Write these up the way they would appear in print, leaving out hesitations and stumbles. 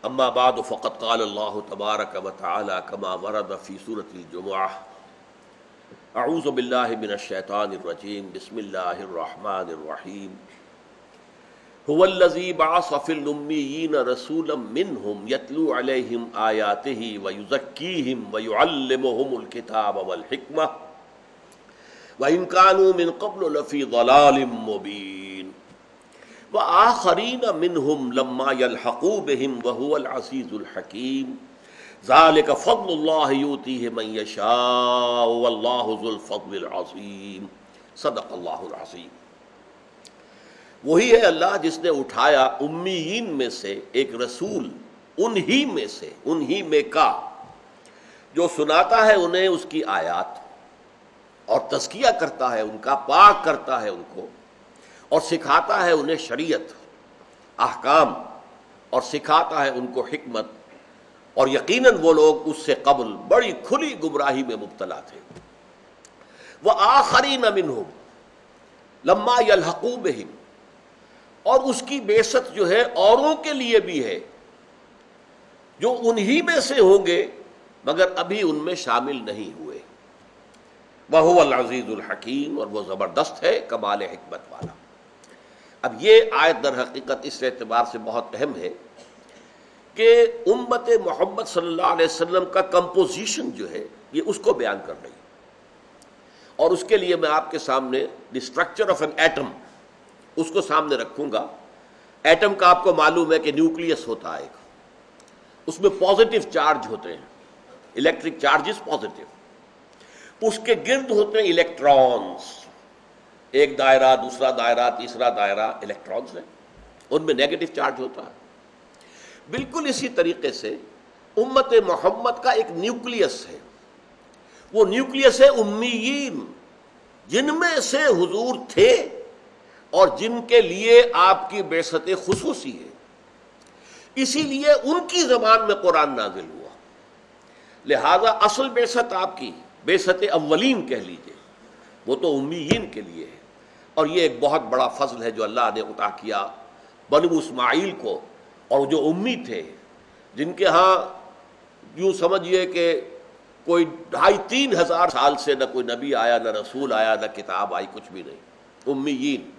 اما بعد فقد قال الله تبارك وتعالى كما ورد في سورة الجمعة اعوذ بالله من الشیطان الرجیم بسم اللہ الرحمن الرحیم هو الذی بعث فی الأمیین رسولا منهم یتلو علیہم آیاته ویزکیہم ویعلمهم الکتاب والحکمہ وإن كانوا من قبل لفی ضلال مبین وآخرین منهم لما يلحقوا بهم وهو العزیز الحکیم ذلك فضل اللہ یؤتیہ من یشاء واللہ ذو الفضل العظیم صدق اللہ العظیم۔ وہی ہے اللہ جس نے اٹھایا امیین میں سے ایک رسول، انہی میں کا، جو سناتا ہے انہیں اس کی آیات اور تزکیہ کرتا ہے ان کا، پاک کرتا ہے ان کو، اور سکھاتا ہے انہیں شریعت، احکام، اور سکھاتا ہے ان کو حکمت، اور یقیناً وہ لوگ اس سے قبل بڑی کھلی گمراہی میں مبتلا تھے۔ وآخرین منہم لما یلحقوا بہم، اور اس کی بعثت جو ہے اوروں کے لیے بھی ہے جو انہی میں سے ہوں گے مگر ابھی ان میں شامل نہیں ہوئے۔ وَهُوَ الْعَزِيزُ الْحَكِيمُ، اور وہ زبردست ہے، کمال حکمت والا۔ اب یہ آیت در حقیقت اس اعتبار سے بہت اہم ہے کہ امت محمد صلی اللہ علیہ وسلم کا کمپوزیشن جو ہے یہ اس کو بیان کر رہی ہے، اور اس کے لیے میں آپ کے سامنے the structure of an atom اس کو سامنے رکھوں گا۔ ایٹم کا آپ کو معلوم ہے کہ نیوکلیس ہوتا ہے، اس میں پازیٹیو چارج ہوتے ہیں، الیکٹرک چارجز پازیٹیو، اس کے گرد ہوتے ہیں الیکٹرانز، ایک دائرہ، دوسرا دائرہ، تیسرا دائرہ، الیکٹرانز ہیں، ان میں نیگیٹو چارج ہوتا ہے۔ بالکل اسی طریقے سے امت محمد کا ایک نیوکلیس ہے، وہ نیوکلیس ہے امیین، جن میں سے حضور تھے اور جن کے لیے آپ کی بعثت خصوصی ہے، اسی لیے ان کی زبان میں قرآن نازل ہوا۔ لہذا اصل بعثت آپ کی بعثت اولین کہہ لیجئے، وہ تو امیین کے لیے ہے، اور یہ ایک بہت بڑا فضل ہے جو اللہ نے عطا کیا بنو اسماعیل کو، اور جو امی تھے جن کے ہاں یوں سمجھیے کہ کوئی 2500-3000 سال سے نہ کوئی نبی آیا، نہ رسول آیا، نہ کتاب آئی، کچھ بھی نہیں، امیین،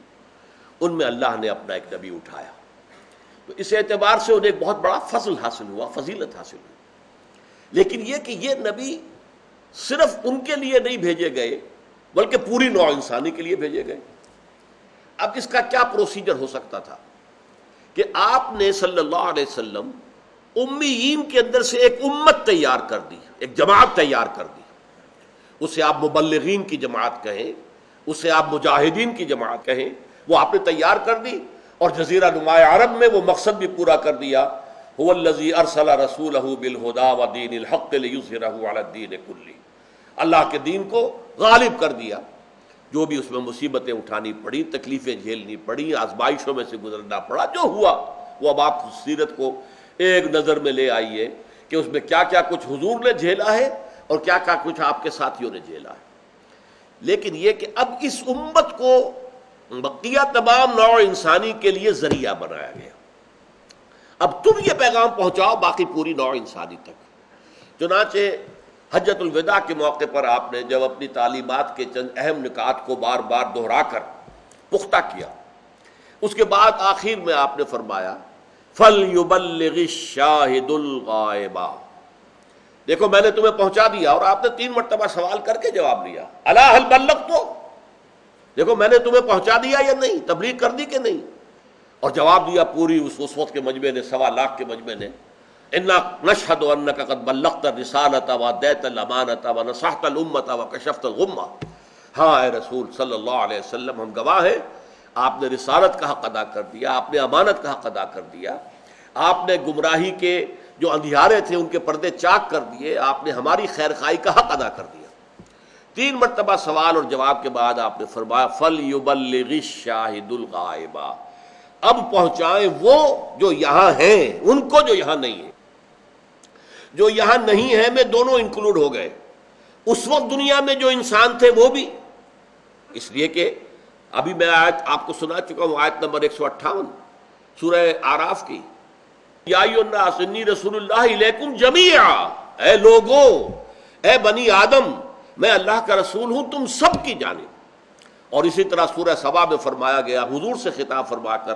ان میں اللہ نے اپنا ایک نبی اٹھایا۔ تو اس اعتبار سے انہیں ایک بہت بڑا فضل حاصل ہوا، فضیلت حاصل ہوئی۔ لیکن یہ کہ یہ نبی صرف ان کے لیے نہیں بھیجے گئے بلکہ پوری نوع انسانی کے لیے بھیجے گئے۔ اب اس کا کیا پروسیجر ہو سکتا تھا کہ آپ نے صلی اللہ علیہ وسلم امیین کے اندر سے ایک امت تیار کر دی، ایک جماعت تیار کر دی، اسے آپ مبلغین کی جماعت کہیں، اسے آپ مجاہدین کی جماعت کہیں، وہ آپ نے تیار کر دی، اور جزیرہ نماء عرب میں وہ مقصد بھی پورا کر دیا۔ هو الذی ارسل رسولہ بالہدی ودین الحق لیظہرہ علی الدین کلہ، اللہ کے دین کو غالب کر دیا، جو بھی اس میں مصیبتیں اٹھانی پڑی، تکلیفیں جھیلنی پڑی، آزمائشوں میں سے گزرنا پڑا، جو ہوا وہ اب آپ سیرت کو ایک نظر میں لے آئیے کہ اس میں کیا کیا کچھ حضور نے جھیلا ہے اور کیا کیا کچھ آپ کے ساتھیوں نے جھیلا ہے۔ لیکن یہ کہ اب اس امت کو بقیہ تمام نوع انسانی کے لیے ذریعہ بنایا گیا، اب تم یہ پیغام پہنچاؤ باقی پوری نوع انسانی تک۔ چنانچہ حجۃ الوداع کے موقع پر آپ نے جب اپنی تعلیمات کے چند اہم نکات کو بار بار دہرا کر پختہ کیا، اس کے بعد آخر میں آپ نے فرمایا فَلْيُبَلِّغِ الشَّاهِدُ الْغَائِبَ، دیکھو میں نے تمہیں پہنچا دیا، اور آپ نے 3 مرتبہ سوال کر کے جواب دیا، الا هل بلغت، دیکھو میں نے تمہیں پہنچا دیا یا نہیں، تبلیغ کر دی کہ نہیں، اور جواب دیا پوری اس وقت کے مجمع نے، 1.25 لاکھ کے مجمع نے، انا نشهد انک قد بلغت الرسالۃ وادیت الامانۃ ونصحت الامۃ وکشفت الغمہ، ہاں اے رسول صلی اللہ علیہ وسلم، ہم گواہ ہیں، آپ نے رسالت کا حق ادا کر دیا، آپ نے امانت کا حق ادا کر دیا، آپ نے گمراہی کے جو اندھیارے تھے ان کے پردے چاک کر دیے، آپ نے ہماری خیر خواہی کا حق ادا کر دیا۔ 3 مرتبہ سوال اور جواب کے بعد آپ نے فرمایا فَلْيُبَلِّغِ الشَّاهِدُ الْغَائِبَ، اب پہنچائیں وہ جو یہاں ہیں ان کو جو یہاں نہیں ہیں، جو یہاں نہیں ہیں میں دونوں انکلوڈ ہو گئے، اس وقت دنیا میں جو انسان تھے وہ بھی، اس لیے کہ ابھی میں آیت آپ کو سنا چکا ہوں، آیت نمبر 158 سورہ آراف کی، یا ایھا الناس انی رسول اللہ الیکم جمیعا، اے لوگوں، اے بنی آدم، میں اللہ کا رسول ہوں تم سب کی جانب۔ اور اسی طرح سورہ سبا میں فرمایا گیا حضور سے خطاب فرما کر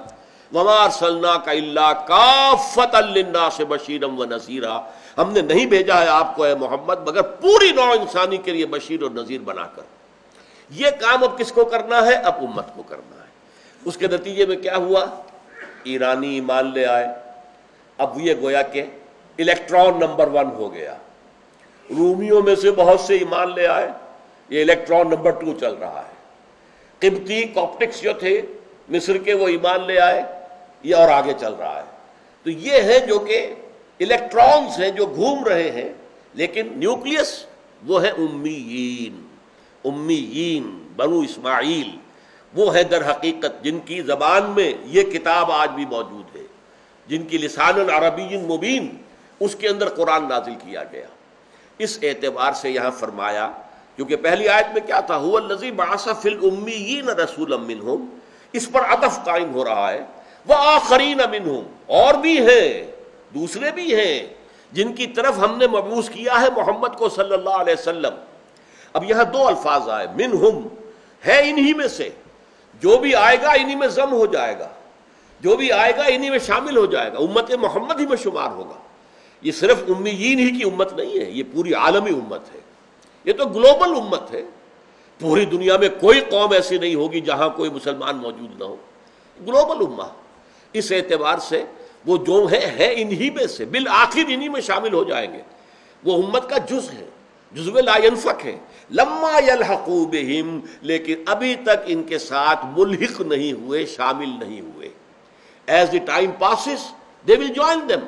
وما ارسلناک الا کافۃ للناس بشیرا ونذیرا، ہم نے نہیں بھیجا ہے آپ کو اے محمد مگر پوری نوع انسانی کے لیے بشیر اور نذیر بنا کر۔ یہ کام اب کس کو کرنا ہے؟ اب امت کو کرنا ہے۔ اس کے نتیجے میں کیا ہوا؟ ایرانی ایمان لے آئے، اب یہ گویا کہ الیکٹران نمبر 1 ہو گیا۔ رومیوں میں سے بہت سے ایمان لے آئے، یہ الیکٹران نمبر 2 چل رہا ہے۔ قبطی کاپٹکس جو تھے مصر کے، وہ ایمان لے آئے، یہ اور آگے چل رہا ہے۔ تو یہ ہے جو کہ الیکٹرانز ہیں جو گھوم رہے ہیں، لیکن نیوکلیس وہ ہے امیین، امیین بنو اسماعیل، وہ ہے در حقیقت جن کی زبان میں یہ کتاب آج بھی موجود ہے، جن کی لسان عربی مبین، اس کے اندر قرآن نازل کیا گیا۔ اس اعتبار سے یہاں فرمایا، کیونکہ پہلی آیت میں کیا تھا؟ هو الذی بعث فی الامیین رسولا منہم، اس پر عطف قائم ہو رہا ہے۔ وآخرین منہم، اور بھی ہیں، دوسرے بھی ہیں جن کی طرف ہم نے مبعوث کیا ہے محمد کو صلی اللہ علیہ وسلم۔ اب یہاں 2 الفاظ آئے، منہم ہے انہی میں سے، جو بھی آئے گا انہی میں ضم ہو جائے گا، جو بھی آئے گا انہی میں شامل ہو جائے گا، امت محمد ہی میں شمار ہوگا۔ یہ صرف امیین ہی کی امت نہیں ہے، یہ پوری عالمی امت ہے، یہ تو گلوبل امت ہے۔ پوری دنیا میں کوئی قوم ایسی نہیں ہوگی جہاں کوئی مسلمان موجود نہ ہو، گلوبل امہ۔ اس اعتبار سے وہ جو ہے انہی میں سے، بالآخر انہی میں شامل ہو جائیں گے، وہ امت کا جز ہے، جزو لا ینفک ہے۔ لما یلحقوا بہم، لیکن ابھی تک ان کے ساتھ ملحق نہیں ہوئے، شامل نہیں ہوئے۔ As the time passes they will join them,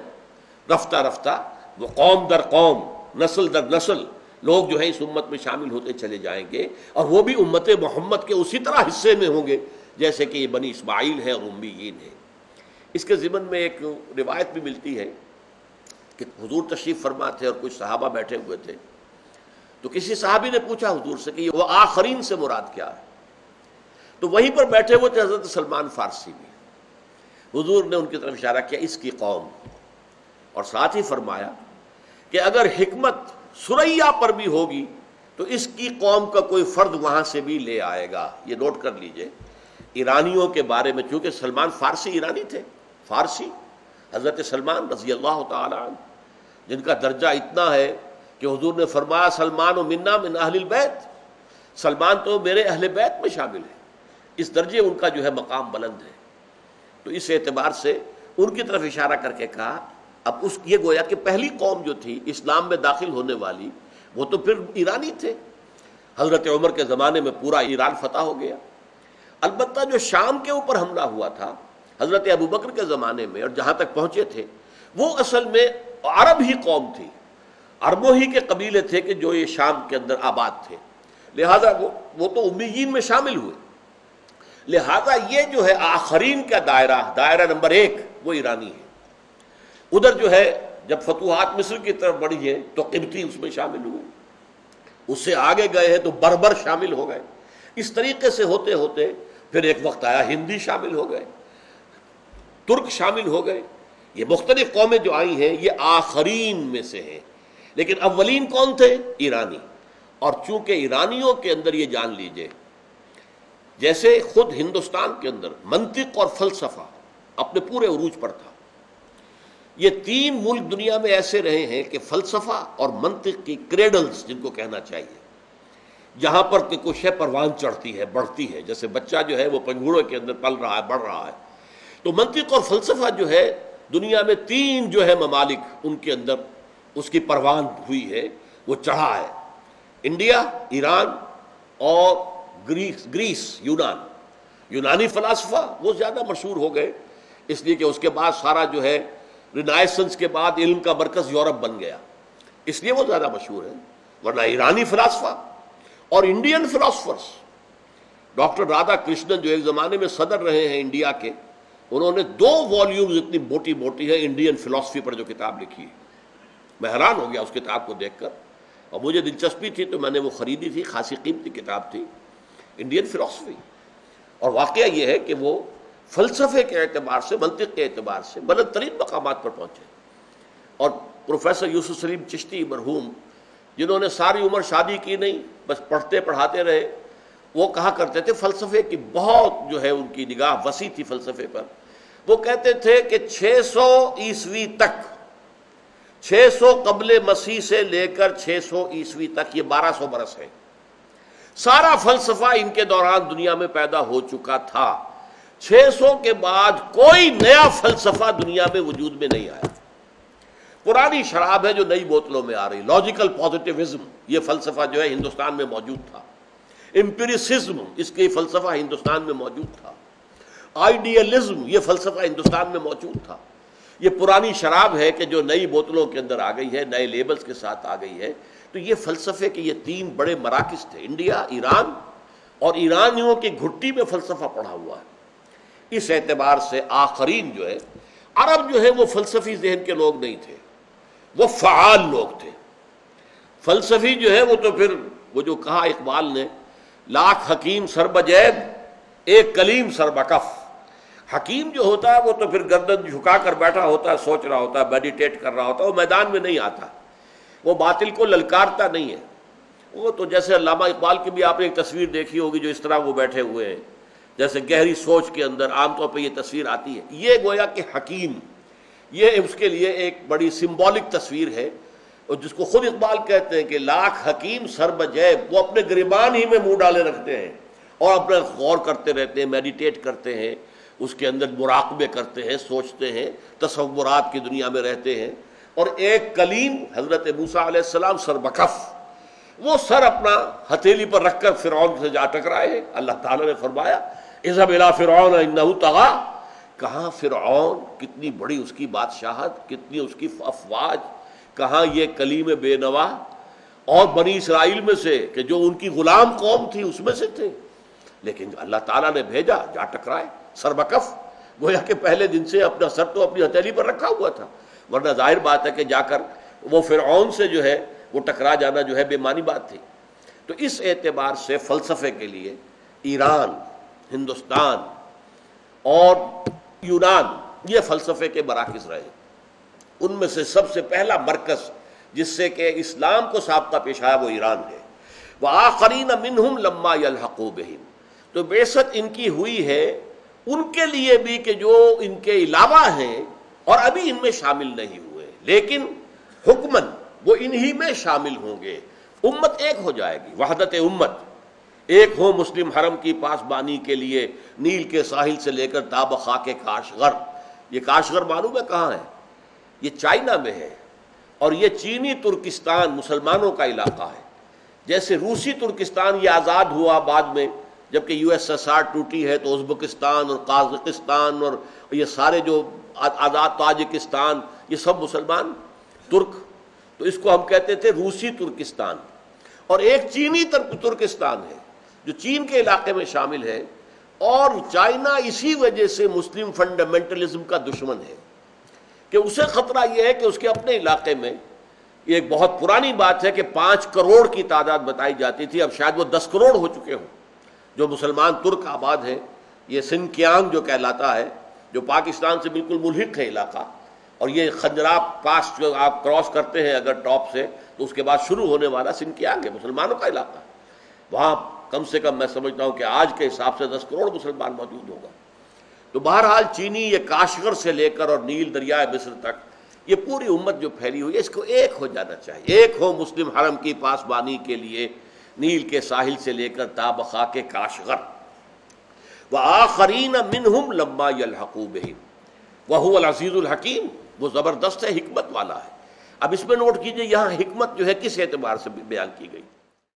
رفتہ رفتہ وہ قوم در قوم، نسل در نسل لوگ جو ہیں اس امت میں شامل ہوتے چلے جائیں گے، اور وہ بھی امت محمد کے اسی طرح حصے میں ہوں گے جیسے کہ یہ بنی اسماعیل ہے اور امیین ہے۔ اس کے ضمن میں ایک روایت بھی ملتی ہے کہ حضور تشریف فرما تھے اور کچھ صحابہ بیٹھے ہوئے تھے، تو کسی صحابی نے پوچھا حضور سے کہ وہ آخرین سے مراد کیا ہے؟ تو وہیں پر بیٹھے ہوئے تھے حضرت سلمان فارسی بھی۔ حضور نے ان کی طرف اشارہ کیا، اس کی قوم، اور ساتھ ہی فرمایا کہ اگر حکمت سریا پر بھی ہوگی تو اس کی قوم کا کوئی فرد وہاں سے بھی لے آئے گا۔ یہ نوٹ کر لیجئے، ایرانیوں کے بارے میں، چونکہ سلمان فارسی ایرانی تھے، فارسی، حضرت سلمان رضی اللہ تعالی عنہ، جن کا درجہ اتنا ہے کہ حضور نے فرمایا سلمان و منا من اہل البیت، سلمان تو میرے اہل بیت میں شامل ہے، اس درجے ان کا جو ہے مقام بلند ہے۔ تو اس اعتبار سے ان کی طرف اشارہ کر کے کہا، اب اس یہ گویا کہ پہلی قوم جو تھی اسلام میں داخل ہونے والی، وہ تو پھر ایرانی تھے۔ حضرت عمر کے زمانے میں پورا ایران فتح ہو گیا۔ البتہ جو شام کے اوپر حملہ ہوا تھا حضرت ابوبکر کے زمانے میں، اور جہاں تک پہنچے تھے، وہ اصل میں عرب ہی قوم تھی، عربوں ہی کے قبیلے تھے کہ جو یہ شام کے اندر آباد تھے، لہذا وہ تو امیین میں شامل ہوئے۔ لہذا یہ جو ہے آخرین کا دائرہ نمبر 1 وہ ایرانی ہے۔ ادھر جو ہے جب فتوحات مصر کی طرف بڑھی ہیں تو قبطی اس میں شامل ہوئے، اس سے آگے گئے ہیں تو بربر شامل ہو گئے۔ اس طریقے سے ہوتے ہوتے پھر ایک وقت آیا ہندی شامل ہو گئے، ترک شامل ہو گئے۔ یہ مختلف قومیں جو آئی ہیں یہ آخرین میں سے ہیں، لیکن اولین کون تھے؟ ایرانی۔ اور چونکہ ایرانیوں کے اندر یہ جان لیجئے، جیسے خود ہندوستان کے اندر منطق اور فلسفہ اپنے پورے عروج پر تھا، یہ 3 ملک دنیا میں ایسے رہے ہیں کہ فلسفہ اور منطق کی کریڈلز جن کو کہنا چاہیے، جہاں پر کہ کوئی شے پروان چڑھتی ہے، بڑھتی ہے، جیسے بچہ جو ہے وہ پنگھوڑے کے اندر پل رہا ہے، بڑھ رہا ہے، تو منطق اور فلسفہ جو ہے دنیا میں 3 جو ہے ممالک ان کے اندر اس کی پروان ہوئی ہے، وہ چڑھا ہے، انڈیا، ایران اور گریس، یونانی فلاسفہ وہ زیادہ مشہور ہو گئے، اس لیے کہ اس کے بعد سارا جو ہے رینائسنس کے بعد علم کا مرکز یورپ بن گیا، اس لیے وہ زیادہ مشہور ہے۔ ورنہ ایرانی فلاسفہ اور Indian philosophers, doctor Radha Krishnan جو ایک زمانے میں صدر رہے ہیں انڈیا کے، انہوں نے 2 والیومز اتنی موٹی موٹی ہے انڈین فلاسفی پر جو کتاب لکھی ہے، میں حیران ہو گیا اس کتاب کو دیکھ کر، اور مجھے دلچسپی تھی تو میں نے وہ خریدی تھی، خاصی قیمتی کتاب تھی، انڈین فلاسفی۔ اور واقعہ یہ ہے کہ وہ فلسفے کے اعتبار سے، منطق کے اعتبار سے بلند ترین مقامات پر پہنچے. اور پروفیسر یوسف سلیم چشتی مرحوم، جنہوں نے ساری عمر شادی کی نہیں، بس پڑھتے پڑھاتے رہے، وہ کہا کرتے تھے، فلسفے کی بہت جو ہے ان کی نگاہ وسیع تھی فلسفے پر. وہ کہتے تھے کہ 600 عیسوی تک، 600 قبل مسیح سے لے کر 600 عیسوی تک، یہ 1200 برس ہے، سارا فلسفہ ان کے دوران دنیا میں پیدا ہو چکا تھا. 600 کے بعد کوئی نیا فلسفہ دنیا میں وجود میں نہیں آیا. پرانی شراب ہے جو نئی بوتلوں میں آ رہی. لاجیکل پازیٹیوزم یہ فلسفہ جو ہے ہندوستان میں موجود تھا. امپیریسزم اس کے فلسفہ ہندوستان میں موجود تھا. آئیڈیلزم یہ فلسفہ ہندوستان میں موجود تھا. یہ پرانی شراب ہے کہ جو نئی بوتلوں کے اندر آ گئی ہے، نئے لیبلز کے ساتھ آ گئی ہے. تو یہ فلسفے کے یہ 3 بڑے مراکز تھے، انڈیا، ایران اور ایرانیوں کی گھٹی میں فلسفہ پڑھا ہوا ہے. اس اعتبار سے آخرین جو ہے، عرب جو ہے وہ فلسفی ذہن کے لوگ نہیں تھے، وہ فعال لوگ تھے. فلسفی جو ہے وہ تو پھر وہ جو کہا اقبال نے، لاکھ حکیم سر بجیب ایک کلیم سر بکف. حکیم جو ہوتا ہے وہ تو پھر گردن جھکا کر بیٹھا ہوتا ہے، سوچ رہا ہوتا ہے، میڈیٹیٹ کر رہا ہوتا ہے، وہ میدان میں نہیں آتا، وہ باطل کو للکارتا نہیں ہے. وہ تو جیسے علامہ اقبال کی بھی آپ نے ایک تصویر دیکھی ہوگی، جو اس طرح وہ بیٹھے ہوئے ہیں، جیسے گہری سوچ کے اندر عام طور پہ یہ تصویر آتی ہے. یہ گویا کہ حکیم، یہ اس کے لیے ایک بڑی سمبولک تصویر ہے، اور جس کو خود اقبال کہتے ہیں کہ لاکھ حکیم سر بجیب، وہ اپنے گریبان ہی میں منہ ڈالے رکھتے ہیں اور اپنا غور کرتے رہتے ہیں، میڈیٹیٹ کرتے ہیں، اس کے اندر مراقبے کرتے ہیں، سوچتے ہیں، تصورات کی دنیا میں رہتے ہیں. اور ایک کلیم حضرت موسیٰ علیہ السلام سر بکف، وہ سر اپنا ہتھیلی پر رکھ کر فرعون سے جا ٹکرائے. اللہ تعالیٰ نے فرمایا اذهب الى فرعون انه طغى. کہاں فرعون، کتنی بڑی اس کی بادشاہت، کتنی اس کی افواج، کہاں یہ کلیم بے نوا، اور بنی اسرائیل میں سے کہ جو ان کی غلام قوم تھی اس میں سے تھے. لیکن اللہ تعالیٰ نے بھیجا، جا ٹکرائے سر بکف. گویا کہ پہلے دن سے اپنا سر تو اپنی ہتھیلی پر رکھا ہوا تھا، ورنہ ظاہر بات ہے کہ جا کر وہ فرعون سے جو ہے وہ ٹکرا جانا جو ہے بے معنی بات تھی. تو اس اعتبار سے فلسفے کے لیے ایران، ہندوستان اور یونان یہ فلسفے کے مراکز رہے. ان میں سے سب سے پہلا مرکز جس سے کہ اسلام کو سابقہ پیش آیا وہ ایران ہے. وآخرین منہم لما یلحقوا بہم. تو بعثت ان کی ہوئی ہے ان کے لیے بھی کہ جو ان کے علاوہ ہیں اور ابھی ان میں شامل نہیں ہوئے، لیکن حکمن وہ انہی میں شامل ہوں گے. امت ایک ہو جائے گی، وحدت امت. ایک ہو مسلم حرم کی پاسبانی کے لیے نیل کے ساحل سے لے کر تا بخاک کاشغر. یہ کاشغر معلوم ہے کہاں ہے؟ یہ چائنا میں ہے، اور یہ چینی ترکستان مسلمانوں کا علاقہ ہے. جیسے روسی ترکستان یہ آزاد ہوا بعد میں، جبکہ یو ایس ایس آر ٹوٹی ہے، تو ازبکستان اور قازقستان اور یہ سارے جو آزاد تاجکستان، یہ سب مسلمان ترک. تو اس کو ہم کہتے تھے روسی ترکستان. اور ایک چینی ترکستان ہے جو چین کے علاقے میں شامل ہے. اور چائنا اسی وجہ سے مسلم فنڈامنٹلزم کا دشمن ہے کہ اسے خطرہ یہ ہے کہ اس کے اپنے علاقے میں، یہ ایک بہت پرانی بات ہے کہ 5 کروڑ کی تعداد بتائی جاتی تھی، اب شاید وہ 10 کروڑ ہو چکے ہوں جو مسلمان ترک آباد ہیں. یہ سنکیانگ جو کہلاتا ہے، جو پاکستان سے بالکل ملحق ہے علاقہ، اور یہ خنجراب پاس جو آپ کراس کرتے ہیں اگر ٹاپ سے، تو اس کے بعد شروع ہونے والا سنکیانگ ہے، مسلمانوں کا علاقہ. وہاں کم سے کم میں سمجھتا ہوں کہ آج کے حساب سے 10 کروڑ مسلمان موجود ہوگا. تو بہرحال چینی یہ کاشغر سے لے کر اور نیل دریائے مصر تک یہ پوری امت جو پھیلی ہوئی ہے، اس کو ایک ہو جانا چاہیے. ایک ہو مسلم حرم کی پاسبانی کے لیے نیل کے ساحل سے لے کر تا بخاک کاشغر. وآخرین منہم لما یلحقوا بہم وہو العزیز الحکیم. وہ زبردست ہے، حکمت والا ہے. اب اس میں نوٹ کیجئے یہاں حکمت جو ہے کس اعتبار سے بیان کی گئی.